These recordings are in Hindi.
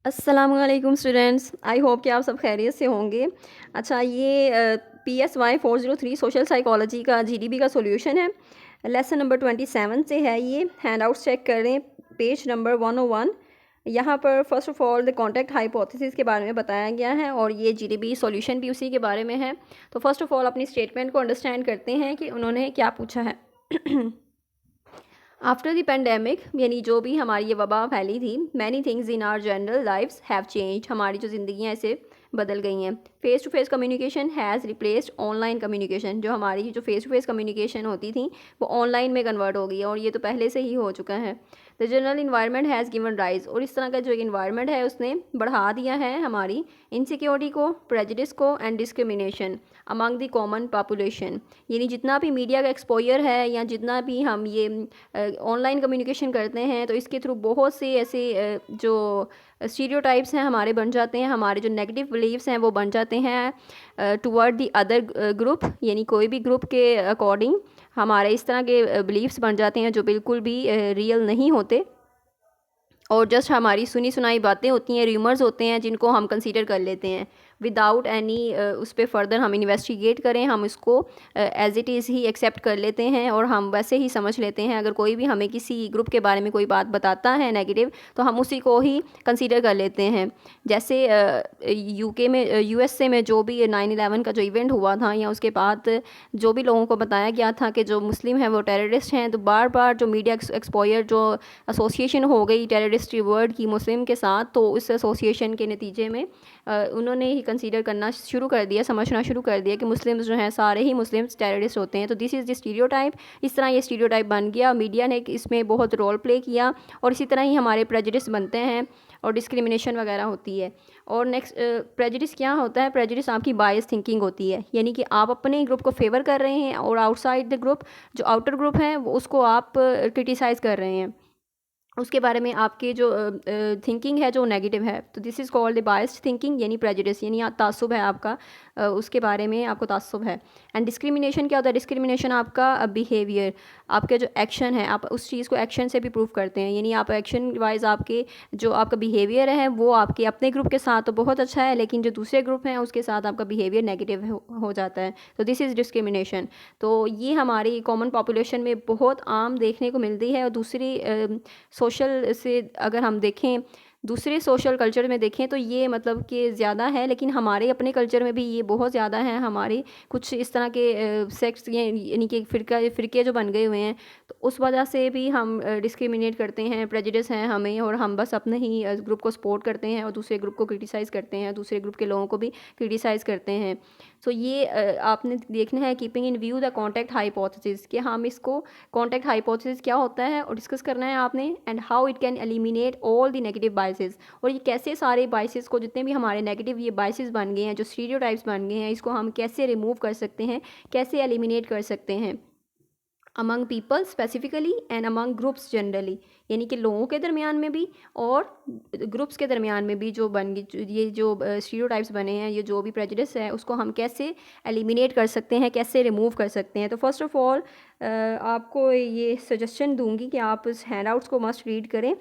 अस्सलामुअलैकुम स्टूडेंट्स, आई होप कि आप सब खैरियत से होंगे। अच्छा, ये PSY 403 सोशल साइकोलॉजी का GDP का सॉल्यूशन है। लेसन नंबर 27 से है ये। हैंडआउट्स चेक करें, पेज नंबर 101। यहाँ पर first of all the contact hypothesis के बारे में बताया गया है और ये GDP सॉल्यूशन भी उसी के बारे में है। तो फर्स्ट ऑफ ऑल अपनी स्टेटमेंट को अंडरस्टैंड करते हैं कि उन्होंने क्या पूछा है। आफ्टर द पेंडेमिक, यानी जो भी हमारी ये वबा फैली थी, many things in our general lifes have change, हमारी जो ज़िंदगियाँ ऐसे बदल गई हैं। Face to face communication has replaced online communication, जो हमारी जो फेस टू फेस कम्युनिकेशन होती थी वो ऑनलाइन में कन्वर्ट हो गई है और ये तो पहले से ही हो चुका है। The general environment has given rise, और इस तरह का जो इन्वायरमेंट है उसने बढ़ा दिया है हमारी इनसिक्योरिटी को, प्रेजुडिस को and discrimination among the common population. यानी जितना भी मीडिया का एक्सपोजर है या जितना भी हम ये ऑनलाइन कम्युनिकेशन करते हैं तो इसके थ्रू बहुत से ऐसे जो स्टीरियोटाइप्स हैं हमारे बन जाते हैं, हमारे जो नेगेटिव बिलीव्स हैं वो बन जाते हैं टुवर्ड दी अदर ग्रुप, यानी कोई भी ग्रुप के अकॉर्डिंग हमारे इस तरह के बिलीव्स बन जाते हैं जो बिल्कुल भी रियल नहीं होते और जस्ट हमारी सुनी सुनाई बातें होती हैं, र्यूमर्स होते हैं जिनको हम कंसीडर कर लेते हैं विदाउट एनी उस पर फर्दर हम इन्वेस्टिगेट करें। हम इसको एज इट इज़ ही एक्सेप्ट कर लेते हैं और हम वैसे ही समझ लेते हैं। अगर कोई भी हमें किसी ग्रुप के बारे में कोई बात बताता है नेगेटिव तो हम उसी को ही कंसीडर कर लेते हैं। जैसे UK में USA में जो भी 9/11 का जो इवेंट हुआ था या उसके बाद जो भी लोगों को बताया गया था कि जो मुस्लिम हैं वो टेररिस्ट हैं, तो बार बार जो मीडिया एक्सपोजर जो एसोसिएशन हो गई टेररिस्ट वर्ड की मुस्लिम के साथ, तो उस एसोसिएशन के नतीजे में उन्होंने ही कंसीडर करना शुरू कर दिया, समझना शुरू कर दिया कि मुस्लिम्स जो हैं सारे ही मुस्लिम्स टेररिस्ट होते हैं। तो दिस इज़ द स्टीरियोटाइप। इस तरह ये स्टीरियोटाइप बन गया, मीडिया ने इसमें बहुत रोल प्ले किया और इसी तरह ही हमारे प्रेजुडिस बनते हैं और डिस्क्रिमिनेशन वगैरह होती है। और नेक्स्ट प्रेजुडिस क्या होता है? प्रेजुडिस आपकी बायस थिंकिंग होती है, यानी कि आप अपने ग्रुप को फेवर कर रहे हैं और आउटसाइड द ग्रुप जो आउटर ग्रुप है वो उसको आप क्रिटिसाइज़ कर रहे हैं, उसके बारे में आपकी जो थिंकिंग है जो नेगेटिव है। तो this is called the biased thinking, यानी प्रेजुडिस, यानी तासुब है आपका, उसके बारे में आपको तासुब है। एंड डिस्क्रिमिनेशन क्या होता है? डिस्क्रिमिनेशन आपका बिहेवियर, आपके जो एक्शन है, आप उस चीज़ को एक्शन से भी प्रूव करते हैं, यानी आप एक्शन वाइज आपके जो आपका बिहेवियर है वो आपके अपने ग्रुप के साथ तो बहुत अच्छा है, लेकिन जो दूसरे ग्रुप हैं उसके साथ आपका बिहेवियर नेगेटिव हो जाता है। तो दिस इज़ डिस्क्रिमिनेशन। तो ये हमारी कॉमन पॉपुलेशन में बहुत आम देखने को मिलती है। और दूसरी सोशल से अगर हम देखें, दूसरे सोशल कल्चर में देखें तो ये मतलब कि ज़्यादा है, लेकिन हमारे अपने कल्चर में भी ये बहुत ज़्यादा है। हमारे कुछ इस तरह के सेक्ट्स यानी कि फ़िरके जो बन गए हुए हैं, तो उस वजह से भी हम डिस्क्रिमिनेट करते हैं, प्रेजुडिस हैं हमें, और हम बस अपने ही ग्रुप को सपोर्ट करते हैं और दूसरे ग्रुप को क्रिटिसाइज़ करते हैं, दूसरे ग्रुप के लोगों को भी क्रिटिसाइज़ करते हैं। सो ये आपने देखना है keeping in view the contact hypothesis, कि हम इसको कॉन्टेक्ट हाइपोथेसिस क्या होता है और डिस्कस करना है आपने, and how it can eliminate all the negative biases, और ये कैसे सारे बाइसेस को, जितने भी हमारे नेगेटिव ये बाइसेस बन गए हैं, जो स्टीरियोटाइप्स बन गए हैं, इसको हम कैसे रिमूव कर सकते हैं, कैसे एलिमिनेट कर सकते हैं among people specifically and among groups generally, यानी कि लोगों के दरमियान में भी और ग्रुप्स के दरमियान में भी जो बन गई ये जो स्टीरियोटाइप्स बने हैं, ये जो भी प्रेजुडिस है उसको हम कैसे एलिमिनेट कर सकते हैं, कैसे रिमूव कर सकते हैं। तो फर्स्ट ऑफ ऑल आपको ये सजेशन दूंगी कि आप इस हैंडआउट्स को मस्ट रीड करें।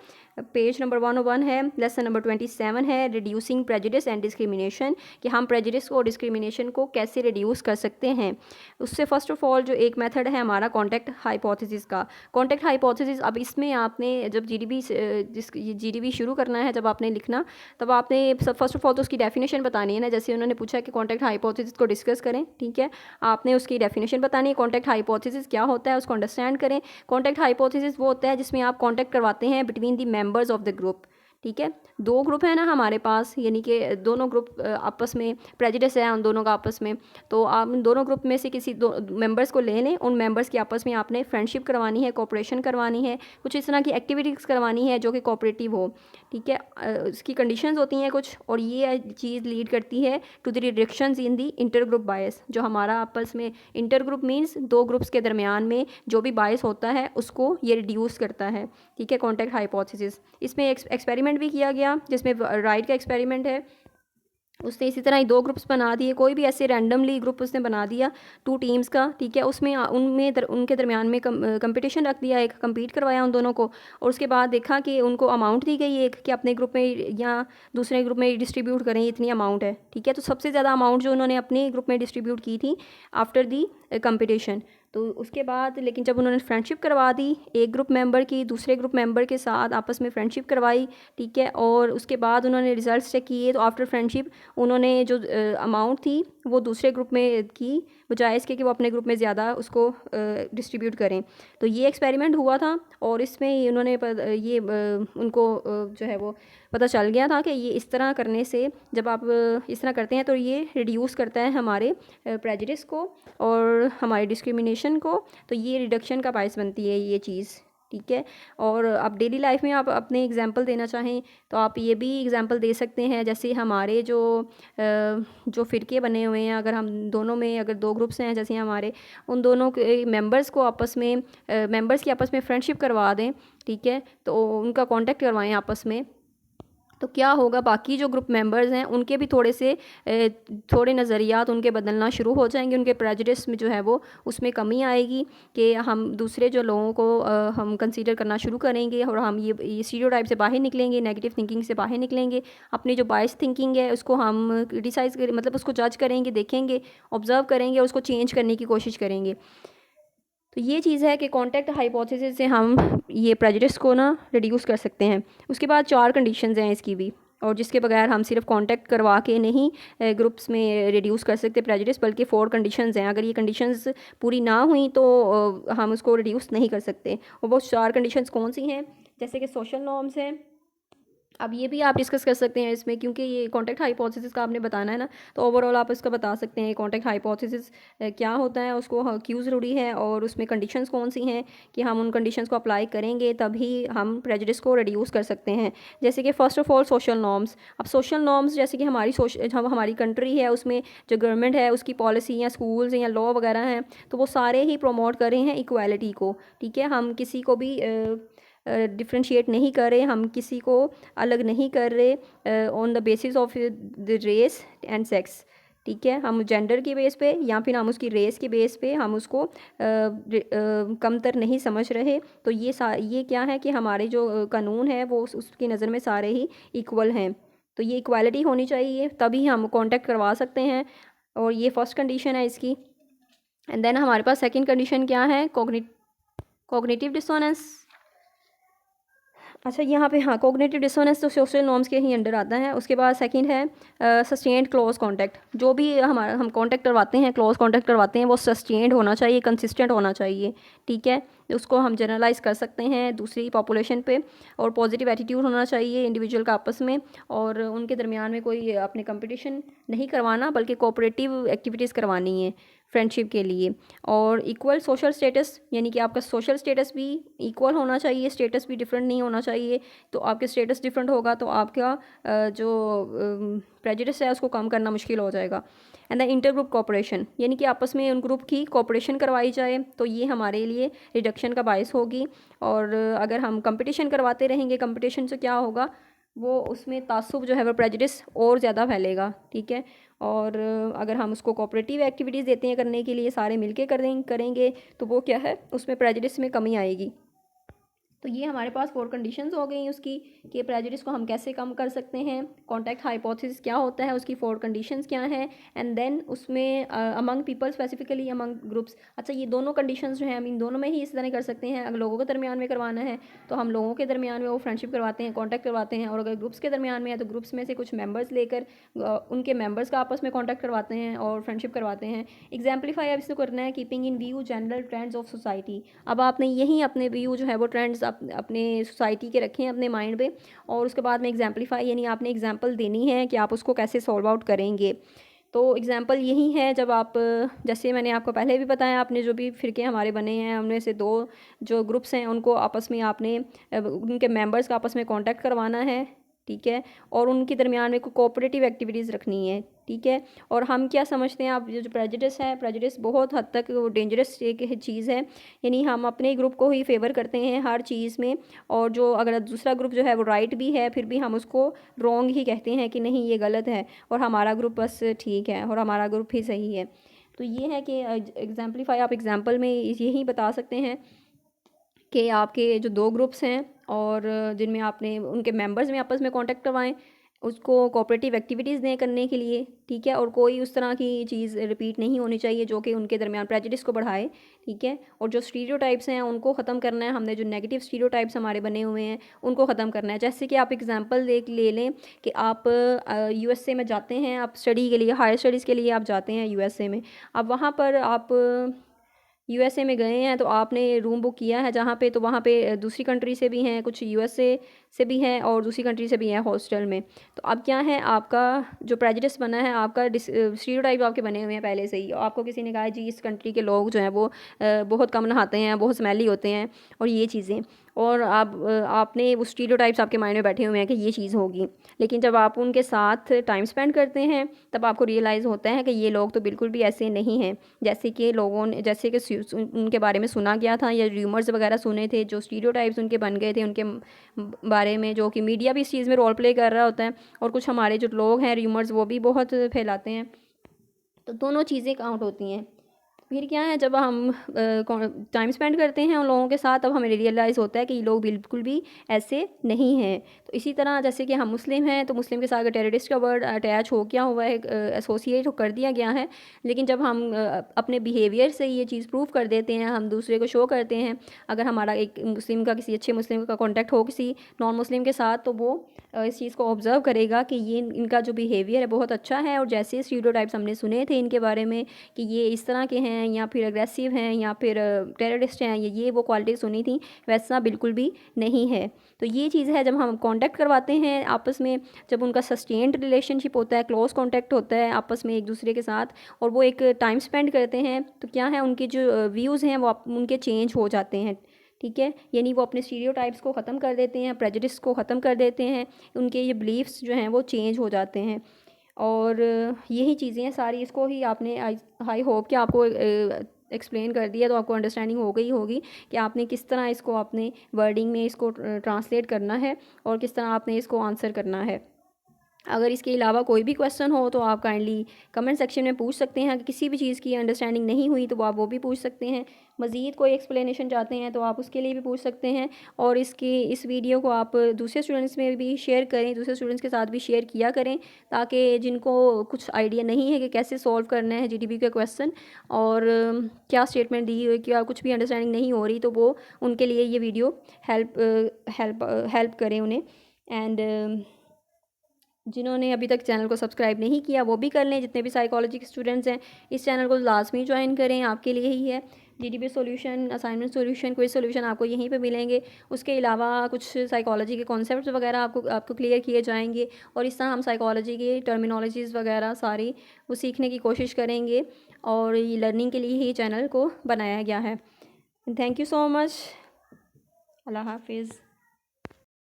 पेज नंबर 101 है, लेसन नंबर 27 है, रिड्यूसिंग प्रेजुडिस एंड डिस्क्रिमिनेशन, कि हम प्रेजुडिस को और डिस्क्रिमिनेशन को कैसे रिड्यूस कर सकते हैं। उससे फर्स्ट ऑफ ऑल जो एक मेथड है हमारा कॉन्टेक्ट हाइपोथेसिस का। कॉन्टेक्ट हाइपोथेसिस, अब इसमें आपने जब जीडीपी शुरू करना है, जब आपने लिखना, तब आपने सब फर्स्ट ऑफ ऑल तो उसकी डेफिनेशन बतानी है ना। जैसे उन्होंने पूछा कि कॉन्टेक्ट हाइपोथेसिस को डिस्कस करें, ठीक है, आपने उसकी डेफिनेशन बतानी है, कॉन्टेक्ट हाइपोथेसिस क्या होता है उसको अंडरस्टैंड करें। कॉन्टेक्ट हाइपोथेसिस वो होता है जिसमें आप कॉन्टेक्ट करवाते हैं between the members of the group, ठीक है। दो ग्रुप है ना हमारे पास, यानी कि दोनों ग्रुप आपस में प्रेजुडिस है उन दोनों का आपस में, तो आप उन दोनों ग्रुप में से किसी दो मेंबर्स को ले लें, उन मेंबर्स की आपस में आपने फ्रेंडशिप करवानी है, कोऑपरेशन करवानी है, कुछ इस तरह की एक्टिविटीज़ करवानी है जो कि कोऑपरेटिव हो, ठीक है। उसकी कंडीशंस होती हैं कुछ, और ये चीज़ लीड करती है to the reductions in the inter group bias, जो हमारा आपस में इंटर ग्रुप मीन्स दो ग्रुप्स के दरमियान में जो भी बायस होता है उसको ये रिड्यूस करता है, ठीक है, कॉन्टेक्ट हाइपोथेसिस। इसमें एक्सपेरिमेंट भी किया गया जिसमें राइट का एक्सपेरिमेंट है। उसने इसी तरह ही 2 ग्रुप्स बना दिए, कोई भी ऐसे रैंडमली ग्रुप उसने बना दिया 2 टीम्स का, ठीक है। उसमें उनके दरमियान में कंपटीशन रख दिया, एक compete करवाया उन दोनों को, और उसके बाद देखा कि उनको अमाउंट दी गई एक कि अपने ग्रुप में या दूसरे ग्रुप में डिस्ट्रीब्यूट करें, इतनी अमाउंट है, ठीक है। तो सबसे ज़्यादा अमाउंट जो उन्होंने अपने ग्रुप में डिस्ट्रीब्यूट की थी आफ्टर दी कंपटीशन। तो उसके बाद लेकिन जब उन्होंने फ्रेंडशिप करवा दी एक ग्रुप मेंबर की दूसरे ग्रुप मेंबर के साथ, आपस में फ्रेंडशिप करवाई, ठीक है, और उसके बाद उन्होंने रिजल्ट्स चेक किए, तो आफ्टर फ्रेंडशिप उन्होंने जो अमाउंट थी वो दूसरे ग्रुप में की, बजाय इसके कि वो अपने ग्रुप में ज़्यादा उसको डिस्ट्रीब्यूट करें। तो ये एक्सपेरिमेंट हुआ था, और इसमें उन्होंने उनको जो है वो पता चल गया था कि ये इस तरह करने से, जब आप इस तरह करते हैं तो ये रिड्यूस करता है हमारे प्रेजुडिस को और हमारी डिस्क्रिमिनेशन को। तो ये रिडक्शन का बायस बनती है ये चीज़, ठीक है। और आप डेली लाइफ में आप अपने एग्जांपल देना चाहें तो आप ये भी एग्जांपल दे सकते हैं, जैसे हमारे जो फ़िरके बने हुए हैं, अगर हम दोनों में अगर 2 ग्रुप्स हैं, जैसे हमारे उन दोनों के मेंबर्स को आपस में मेंबर्स की आपस में फ्रेंडशिप करवा दें, ठीक है, तो उनका कांटेक्ट करवाएं आपस में। तो क्या होगा, बाकी जो ग्रुप मेंबर्स हैं उनके भी थोड़े नज़रियात उनके बदलना शुरू हो जाएंगे, उनके प्रेजुडिस में जो है वो उसमें कमी आएगी कि हम दूसरे जो लोगों को हम कंसीडर करना शुरू करेंगे, और हम ये स्टीरियोटाइप से बाहर निकलेंगे, नेगेटिव थिंकिंग से बाहर निकलेंगे। अपनी जो बायस थिंकिंग है उसको हम क्रिटिसाइज़ करें, मतलब उसको जज करेंगे, देखेंगे, ऑब्जर्व करेंगे और उसको चेंज करने की कोशिश करेंगे। तो ये चीज़ है कि कॉन्टेक्ट हाइपोथेसिस से हम ये प्रेजुडिस को ना रिड्यूस कर सकते हैं। उसके बाद 4 कंडीशंस हैं इसकी भी, और जिसके बगैर हम सिर्फ कांटेक्ट करवा के नहीं ग्रुप्स में रिड्यूस कर सकते प्रेजुडिस, बल्कि 4 कंडीशंस हैं। अगर ये कंडीशंस पूरी ना हुई तो हम उसको रिड्यूस नहीं कर सकते। और वो 4 कंडीशंस कौन सी हैं, जैसे कि सोशल नॉर्म्स हैं। अब ये भी आप डिस्कस कर सकते हैं इसमें, क्योंकि ये कॉन्टेक्ट हाइपोथेसिस का आपने बताना है ना, तो ओवरऑल आप इसका बता सकते हैं कॉन्टेक्ट हाइपोथेसिस क्या होता है, उसको क्यों ज़रूरी है, और उसमें कंडीशंस कौन सी हैं कि हम उन कंडीशंस को अप्लाई करेंगे तभी हम प्रेजुडिस को रिड्यूस कर सकते हैं। जैसे कि first of all social norms. अब सोशल नॉर्म्स जैसे कि हमारी कंट्री है, उसमें जो गवर्नमेंट है उसकी पॉलिसी या स्कूल्स या लॉ वगैरह हैं, तो वो सारे ही प्रमोट कर रहे हैं इक्वालिटी को, ठीक है। हम किसी को भी डिफ्रेंशिएट नहीं कर रहे, हम किसी को अलग नहीं कर रहे on the basis of the race and sex, ठीक है। हम जेंडर के बेस पे या फिर हम उसकी रेस के बेस पे हम उसको कमतर नहीं समझ रहे। तो ये क्या है कि हमारे जो कानून है वो उसकी नज़र में सारे ही इक्वल हैं। तो ये इक्वालिटी होनी चाहिए, तभी हम कॉन्टेक्ट करवा सकते हैं, और ये फर्स्ट कंडीशन है इसकी। एंड देन हमारे पास सेकंड कंडीशन क्या है, कॉग्निटिव डिसोनेंस। अच्छा, यहाँ पे हाँ, कॉग्निटिव डिसोनेंस तो सोशल नॉर्म्स के ही अंडर आता है। उसके बाद सेकंड है सस्टेन्ड क्लोज कांटेक्ट। जो भी हम कांटेक्ट करवाते हैं, क्लोज कांटेक्ट करवाते हैं, वो सस्टेन्ड होना चाहिए, कंसिस्टेंट होना चाहिए, ठीक है। उसको हम जनरलाइज कर सकते हैं दूसरी पॉपुलेशन पे, और पॉजिटिव एटीट्यूड होना चाहिए इंडिविजुअल का आपस में, और उनके दरमियान में कोई अपने कंपटीशन नहीं करवाना, बल्कि कोऑपरेटिव एक्टिविटीज़ करवानी है फ्रेंडशिप के लिए। और इक्वल सोशल स्टेटस, यानी कि आपका सोशल स्टेटस भी इक्वल होना चाहिए, स्टेटस भी डिफरेंट नहीं होना चाहिए। तो आपके स्टेटस डिफरेंट होगा तो आपका जो प्रेजुडिस है उसको कम करना मुश्किल हो जाएगा। And the inter group cooperation, यानी कि आपस में उन ग्रुप की कोऑपरेशन करवाई जाए, तो ये हमारे लिए रिडक्शन का बायस होगी। और अगर हम कंपटीशन करवाते रहेंगे, कंपटीशन से क्या होगा, वो उसमें तासुब जो है वो प्रेजुडिस और ज़्यादा फैलेगा, ठीक है। और अगर हम उसको कोऑपरेटिव एक्टिविटीज़ देते हैं करने के लिए, सारे मिलके करेंगे, तो वो क्या है, उसमें प्रेजुडिस में कमी आएगी। तो ये हमारे पास 4 कंडीशंस हो गई उसकी कि प्रेजुडिस को हम कैसे कम कर सकते हैं, कॉन्टेक्ट हाइपोथेसिस क्या होता है, उसकी 4 कंडीशंस क्या हैं, एंड देन उसमें among people specifically among groups. अच्छा, ये दोनों कंडीशंस जो हैं हम इन दोनों में ही इस तरह कर सकते हैं। अगर लोगों के दरमियान में करवाना है तो हम लोगों के दरमियान में वो फ्रेंडशिप करवाते हैं, कॉन्टैक्ट करवाते हैं, और अगर ग्रुप्स के दरमियान में है तो ग्रुप्स में से कुछ मेम्बर्स लेकर उनके मेम्बर्स का आपस में कॉन्टैक्ट करवाते हैं और फ्रेंडशिप करवाते हैं। एग्जाम्पलीफाई अब इसको करना है, keeping in view general trends of society. अब आपने यही अपने व्यू जो है वो ट्रेंड्स अपने सोसाइटी के रखें अपने माइंड पे, और उसके बाद में एग्जाम्पलीफाई, यानी आपने एग्जाम्पल देनी है कि आप उसको कैसे सॉल्व आउट करेंगे। तो एग्जाम्पल यही है, जब आप जैसे मैंने आपको पहले भी बताया, आपने जो भी फ़िरके हमारे बने हैं उनमें से 2 जो ग्रुप्स हैं उनको आपस में आपने उनके मेंबर्स का आपस में कांटेक्ट करवाना है, ठीक है, और उनके दरमियान में कोई कोऑपरेटिव एक्टिविटीज़ रखनी है, ठीक है। और हम क्या समझते हैं, आप जो प्रेजुडिस है, प्रेजुडिस बहुत हद तक वो डेंजरस एक चीज़ है, यानी हम अपने ग्रुप को ही फेवर करते हैं हर चीज़ में, और जो अगर दूसरा ग्रुप जो है वो राइट भी है फिर भी हम उसको रॉन्ग ही कहते हैं कि नहीं ये गलत है और हमारा ग्रुप बस ठीक है और हमारा ग्रुप ही सही है। तो ये है कि एग्जाम्पलीफाई, आप एग्जाम्पल में यही बता सकते हैं कि आपके जो दो ग्रुप्स हैं और जिनमें आपने उनके मेंबर्स में आपस में कांटेक्ट करवाएं, उसको कोऑपरेटिव एक्टिविटीज़ दें करने के लिए, ठीक है। और कोई उस तरह की चीज़ रिपीट नहीं होनी चाहिए जो कि उनके दरमियान प्रेजुडिस को बढ़ाए, ठीक है। और जो स्टीरियोटाइप्स हैं उनको ख़त्म करना है हमने, जो नेगेटिव स्टीरियोटाइप्स हमारे बने हुए हैं उनको ख़त्म करना है। जैसे कि आप एग्जांपल ले लें कि आप यूएसए में जाते हैं, आप स्टडी के लिए, हायर स्टडीज़ के लिए आप जाते हैं यूएसए में। अब वहाँ पर आप यूएसए में गए हैं तो आपने रूम बुक किया है जहाँ पे, तो वहाँ पे दूसरी कंट्री से भी हैं, कुछ यूएसए से भी हैं और दूसरी कंट्री से भी हैं हॉस्टल में। तो अब क्या है, आपका जो प्रेजुडिस बना है, आपका स्टीरियोटाइप आपके बने हुए हैं पहले से ही। आपको किसी ने कहा है जी इस कंट्री के लोग जो हैं वो बहुत कम नहाते हैं, बहुत स्मेली होते हैं और ये चीज़ें, और आपने वो स्टीरियोटाइप्स आपके माइंड में बैठे हुए हैं कि ये चीज़ होगी। लेकिन जब आप उनके साथ टाइम स्पेंड करते हैं तब आपको रियलाइज़ होता है कि ये लोग तो बिल्कुल भी ऐसे नहीं हैं जैसे कि लोगों ने, जैसे कि उनके बारे में सुना गया था या र्यूमर्स वगैरह सुने थे, जो स्टीरियोटाइप्स उनके बन गए थे उनके बारे में, जो कि मीडिया भी इस चीज़ में रोल प्ले कर रहा होता है और कुछ हमारे जो लोग हैं र्यूमर्स वो भी बहुत फैलाते हैं। तो दोनों चीज़ें काउंट होती हैं। फिर क्या है, जब हम टाइम स्पेंड करते हैं उन लोगों के साथ तब हमें रियलाइज़ होता है कि ये लोग बिल्कुल भी ऐसे नहीं हैं। तो इसी तरह जैसे कि हम मुस्लिम हैं तो मुस्लिम के साथ अगर टेररिस्ट का वर्ड अटैच हो गया हुआ है, एसोसिएट कर दिया गया है, लेकिन जब हम अपने बिहेवियर से ये चीज़ प्रूव कर देते हैं, हम दूसरे को शो करते हैं, अगर हमारा एक मुस्लिम का, किसी अच्छे मुस्लिम का कॉन्टैक्ट हो किसी नॉन मुस्लिम के साथ, तो वो इस चीज़ को ऑब्ज़र्व करेगा कि ये इनका जो बिहेवियर है बहुत अच्छा है, और जैसे स्टीरियोटाइप्स हमने सुने थे इनके बारे में कि ये इस तरह के हैं या फिर अग्रेसिव हैं या फिर टेररिस्ट हैं, ये वो क्वालिटी सुनी थी, वैसा बिल्कुल भी नहीं है। तो ये चीज़ है, जब हम कांटेक्ट करवाते हैं आपस में, जब उनका सस्टेन्ड रिलेशनशिप होता है, क्लोज कांटेक्ट होता है आपस में एक दूसरे के साथ, और वो एक टाइम स्पेंड करते हैं, तो क्या है उनके जो व्यूज़ हैं वो उनके चेंज हो जाते हैं, ठीक है। यानी वो अपने स्टीरियोटाइप्स को ख़त्म कर देते हैं, प्रेजुडिस को ख़त्म कर देते हैं, उनके ये बिलीफ्स जो हैं वो चेंज हो जाते हैं। और यही चीज़ें हैं सारी, इसको ही आपने आई होप कि आपको एक्सप्लेन कर दिया, तो आपको अंडरस्टैंडिंग हो गई होगी कि आपने किस तरह इसको अपने वर्डिंग में इसको ट्रांसलेट करना है और किस तरह आपने इसको आंसर करना है। अगर इसके अलावा कोई भी क्वेश्चन हो तो आप काइंडली कमेंट सेक्शन में पूछ सकते हैं। किसी भी चीज़ की अंडरस्टैंडिंग नहीं हुई तो आप वो भी पूछ सकते हैं। मज़ीद कोई एक्सप्लेनेशन चाहते हैं तो आप उसके लिए भी पूछ सकते हैं। और इस वीडियो को आप दूसरे स्टूडेंट्स में भी शेयर करें, दूसरे स्टूडेंट्स के साथ भी शेयर किया करें, ताकि जिनको कुछ आइडिया नहीं है कि कैसे सॉल्व करना है जीडीपी का क्वेश्चन और क्या स्टेटमेंट दी हुई, क्या कुछ भी अंडरस्टैंडिंग नहीं हो रही, तो वो उनके लिए ये वीडियो हेल्प करें उन्हें। एंड जिन्होंने अभी तक चैनल को सब्सक्राइब नहीं किया वो भी कर लें। जितने भी साइकोलॉजी के स्टूडेंट्स हैं इस चैनल को लाजमी ज्वाइन करें, आपके लिए ही है। GDP solution, assignment solution, quiz solution आपको यहीं पे मिलेंगे। उसके अलावा कुछ साइकोलॉजी के कॉन्सेप्ट्स वगैरह आपको क्लियर किए जाएंगे, और इस तरह हम साइकोलॉजी की टर्मिनोलॉजीज़ वगैरह सारी वो सीखने की कोशिश करेंगे, और ये लर्निंग के लिए ही चैनल को बनाया गया है। Thank you so much. अल्लाह हाफिज़।